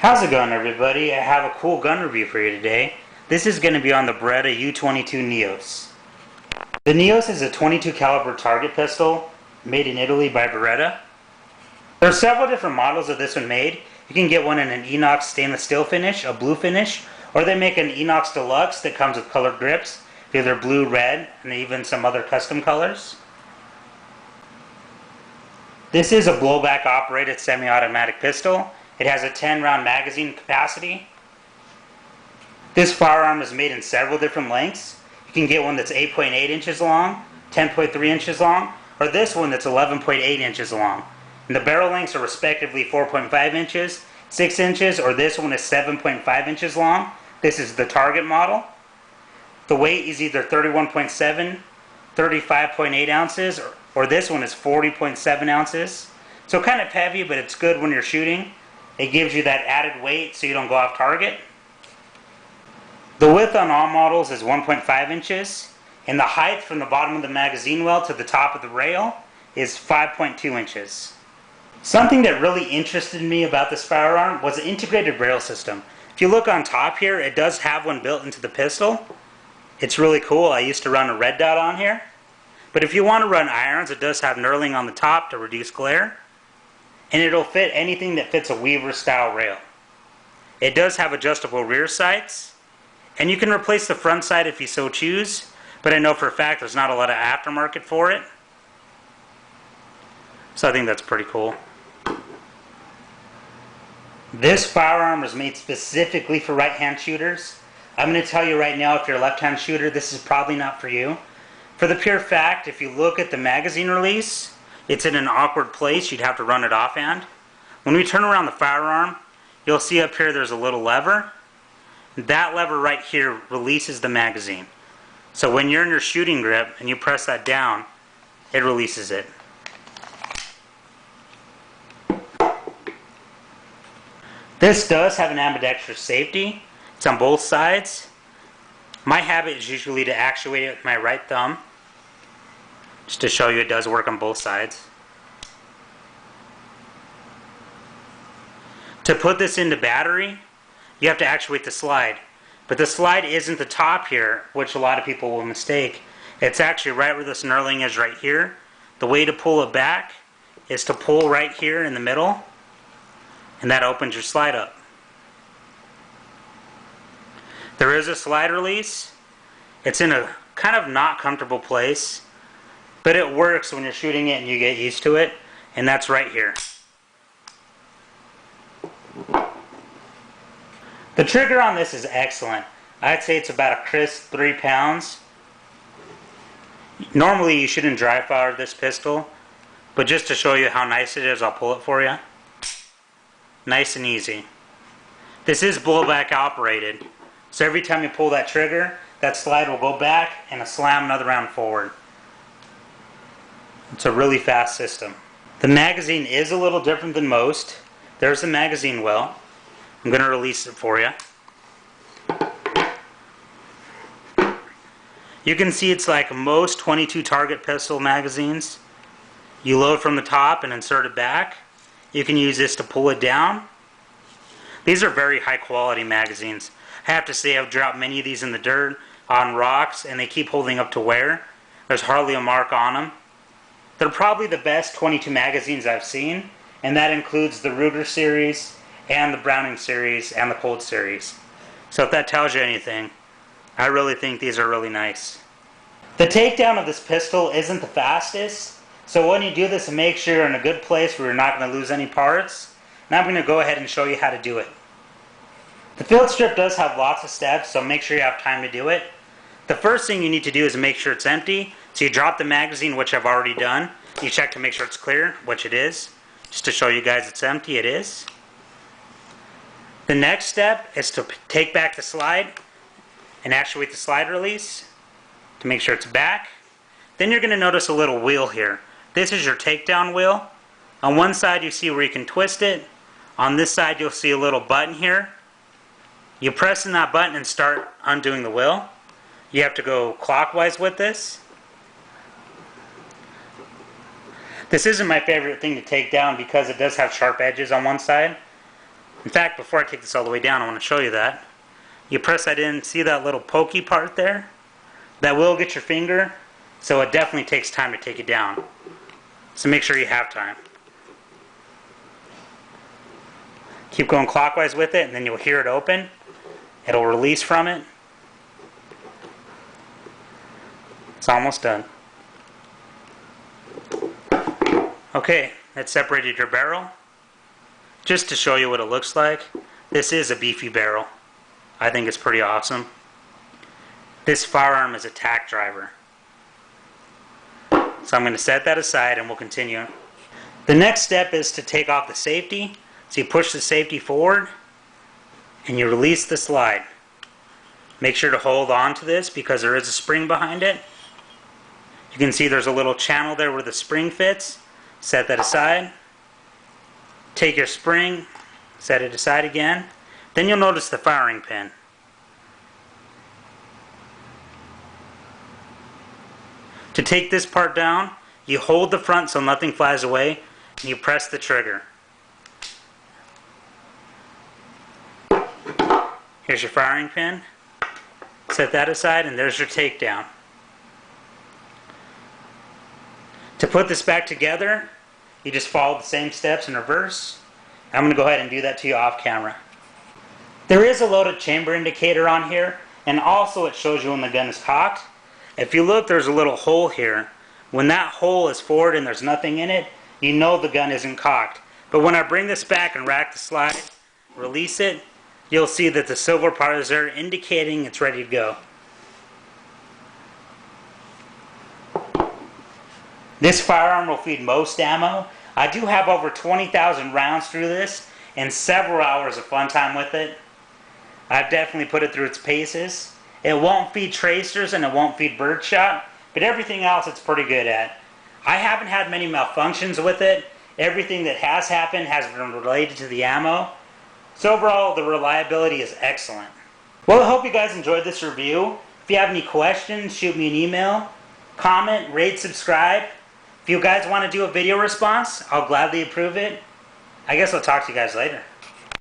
How's it going, everybody? I have a cool gun review for you today. This is going to be on the Beretta U22 Neos. The Neos is a 22 caliber target pistol made in Italy by Beretta. There are several different models of this one made. You can get one in an inox stainless steel finish, a blue finish, or they make an inox deluxe that comes with colored grips, either blue, red, and even some other custom colors. This is a blowback operated semi-automatic pistol. It has a 10-round magazine capacity. This firearm is made in several different lengths. You can get one that's 8.8 inches long, 10.3 inches long, or this one that's 11.8 inches long. And the barrel lengths are respectively 4.5 inches, 6 inches, or this one is 7.5 inches long. This is the target model. The weight is either 31.7, 35.8 ounces, or this one is 40.7 ounces. So kind of heavy, but it's good when you're shooting. It gives you that added weight so you don't go off target. The width on all models is 1.5 inches, and the height from the bottom of the magazine well to the top of the rail is 5.2 inches. Something that really interested me about this firearm was the integrated rail system. If you look on top here, it does have one built into the pistol. It's really cool. I used to run a red dot on here. But if you want to run irons, it does have knurling on the top to reduce glare. And it'll fit anything that fits a Weaver style rail. It does have adjustable rear sights, and you can replace the front sight if you so choose, but I know for a fact there's not a lot of aftermarket for it. So I think that's pretty cool. This firearm was made specifically for right-hand shooters. I'm going to tell you right now, if you're a left-hand shooter, this is probably not for you. For the pure fact, if you look at the magazine release, it's in an awkward place. You'd have to run it offhand. When we turn around the firearm, you'll see up here there's a little lever. That lever right here releases the magazine. So when you're in your shooting grip and you press that down, it releases it. This does have an ambidextrous safety. It's on both sides. My habit is usually to actuate it with my right thumb, just to show you it does work on both sides. To put this into battery, you have to actuate the slide. But the slide isn't the top here, which a lot of people will mistake. It's actually right where this knurling is right here. The way to pull it back is to pull right here in the middle, and that opens your slide up. There is a slide release. It's in a kind of not comfortable place, but it works when you're shooting it and you get used to it, and that's right here. The trigger on this is excellent. I'd say it's about a crisp 3 pounds. Normally you shouldn't dry fire this pistol, but just to show you how nice it is, I'll pull it for you. Nice and easy. This is blowback operated, so every time you pull that trigger, that slide will go back and it'll slam another round forward. It's a really fast system. The magazine is a little different than most. There's the magazine well. I'm going to release it for you. You can see it's like most 22 target pistol magazines. You load from the top and insert it back. You can use this to pull it down. These are very high quality magazines. I have to say I've dropped many of these in the dirt, on rocks, and they keep holding up to wear. There's hardly a mark on them. They're probably the best 22 magazines I've seen, and that includes the Ruger series and the Browning series and the Colt series. So if that tells you anything, I really think these are really nice. The takedown of this pistol isn't the fastest, so when you do this, make sure you're in a good place where you're not going to lose any parts. And I'm going to go ahead and show you how to do it. The field strip does have lots of steps, so make sure you have time to do it. The first thing you need to do is make sure it's empty. So you drop the magazine, which I've already done. You check to make sure it's clear, which it is. Just to show you guys it's empty, it is. The next step is to take back the slide and actuate the slide release to make sure it's back. Then you're going to notice a little wheel here. This is your takedown wheel. On one side you see where you can twist it. On this side you'll see a little button here. You press in that button and start undoing the wheel. You have to go clockwise with this. This isn't my favorite thing to take down because it does have sharp edges on one side. In fact, before I take this all the way down, I want to show you that. You press that in, see that little pokey part there? That will get your finger, so it definitely takes time to take it down. So make sure you have time. Keep going clockwise with it, and then you'll hear it open. It'll release from it. It's almost done. Okay, that separated your barrel. Just to show you what it looks like, this is a beefy barrel. I think it's pretty awesome. This firearm is a tack driver. So I'm going to set that aside and we'll continue. The next step is to take off the safety. So you push the safety forward and you release the slide. Make sure to hold on to this because there is a spring behind it. You can see there's a little channel there where the spring fits. Set that aside. Take your spring, set it aside again. Then you'll notice the firing pin. To take this part down, you hold the front so nothing flies away, and you press the trigger. Here's your firing pin. Set that aside, and there's your takedown. To put this back together, you just follow the same steps in reverse. I'm going to go ahead and do that to you off camera. There is a loaded chamber indicator on here, and also it shows you when the gun is cocked. If you look, there's a little hole here. When that hole is forward and there's nothing in it, you know the gun isn't cocked. But when I bring this back and rack the slide, release it, you'll see that the silver part is there indicating it's ready to go. This firearm will feed most ammo. I do have over 20,000 rounds through this and several hours of fun time with it. I've definitely put it through its paces. It won't feed tracers and it won't feed birdshot, but everything else it's pretty good at. I haven't had many malfunctions with it. Everything that has happened has been related to the ammo. So overall, the reliability is excellent. Well, I hope you guys enjoyed this review. If you have any questions, shoot me an email. Comment, rate, subscribe. If you guys want to do a video response, I'll gladly approve it. I guess I'll talk to you guys later.